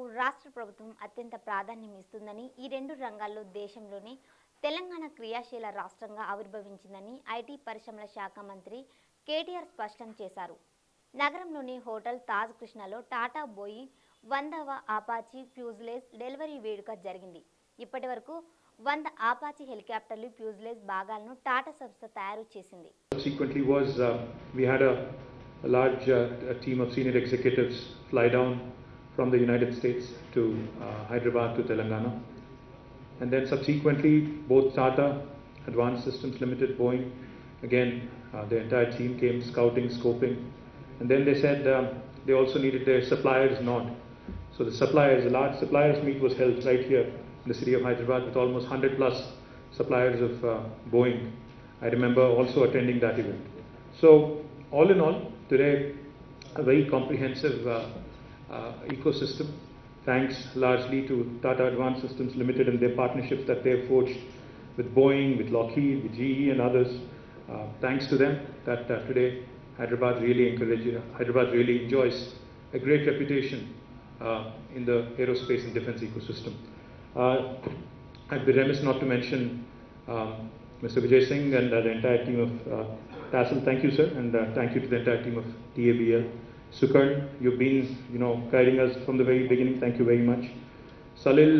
పరిశ్రమలకు రాష్ట్ర ప్రభుత్వం అత్యంత ప్రాధాన్యం ఇస్తుందని, ఈ రెండు రంగాల్లో దేశంలోనే తెలంగాణ క్రియాశీల రాష్ట్రంగా ఆవిర్భవించిందని ఐటీ పరిశ్రమల శాఖ మంత్రి కేటీఆర్ స్పష్టం చేశారు. నగరంలోని హోటల్ తాజ్ కృష్ణలో టాటా బోయింగ్ 100వ ఆపాచీ ఫ్యూజ్లేజ్ డెలివరీ వేడుక జరిగింది. ఇప్పటివరకు 100 ఆపాచీ హెలికాప్టర్లు ఫ్యూజ్లేజ్ భాగాలను టాటా సంస్థ తయారు చేసింది. Subsequently we had a large team of senior executives fly down from the United States to Hyderabad to Telangana, and then subsequently both Tata Advanced Systems Limited, Boeing, again the entire team came scouting, scoping, and then they said they also needed their suppliers nod. So the large suppliers meet was held right here in the city of Hyderabad with almost 100 plus suppliers of Boeing. I remember also attending that event. So all in all, today a very comprehensive ecosystem, thanks largely to Tata Advanced Systems Limited and their partnerships that they have forged with Boeing, with Lockheed, with GE and others. Thanks to them that today Hyderabad really enjoys a great reputation in the aerospace and defense ecosystem. I'd be remiss not to mention Mr. Vijay Singh and the entire team of TASL. Thank you, sir, and thank you to the entire team of TABL. Sukarn, you've been, guiding us from the very beginning. Thank you very much. Salil,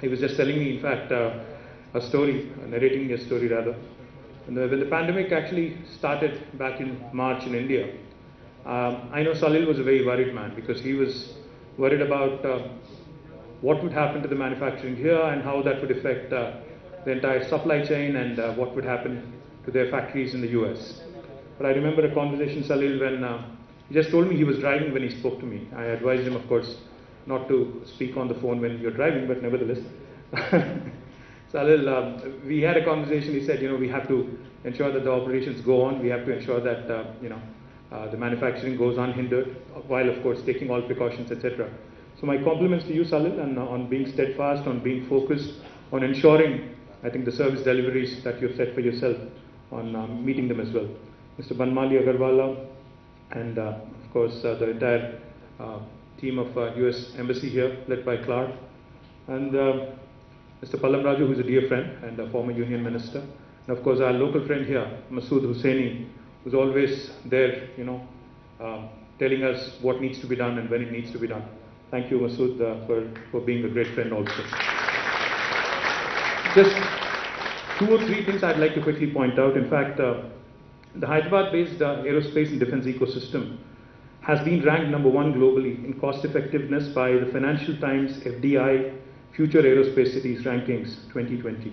he was just telling me, in fact, narrating a story rather. When the pandemic actually started back in March in India, I know Salil was a very worried man because he was worried about what would happen to the manufacturing here and how that would affect the entire supply chain and what would happen to their factories in the US. But I remember a conversation, Salil, when he just told me he was driving when he spoke to me. I advised him, of course, not to speak on the phone when you're driving, but nevertheless. Salil, we had a conversation. He said, we have to ensure that the operations go on. We have to ensure that, the manufacturing goes unhindered, while, of course, taking all precautions, etc. So my compliments to you, Salil, and on being steadfast, on being focused, on ensuring, I think, the service deliveries that you've set for yourself, on meeting them as well. Mr. Banmali Agarwala, and of course the entire team of US Embassy here, led by Clark, and Mr. Pallam Raju, who is a dear friend and a former Union Minister, and of course our local friend here, Masood Hussaini, who's always there, telling us what needs to be done and when it needs to be done. Thank you, Masood, for being a great friend also. Just 2 or 3 things I'd like to quickly point out. In fact, the Hyderabad-based aerospace and defense ecosystem has been ranked number 1 globally in cost effectiveness by the Financial Times FDI Future Aerospace Cities Rankings 2020.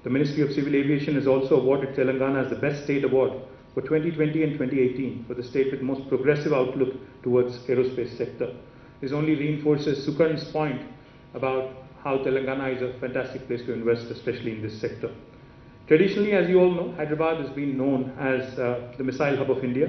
The Ministry of Civil Aviation has also awarded Telangana as the Best State Award for 2020 and 2018 for the state with most progressive outlook towards aerospace sector. This only reinforces Sukarn's point about how Telangana is a fantastic place to invest, especially in this sector. Traditionally, as you all know, Hyderabad has been known as the missile hub of India.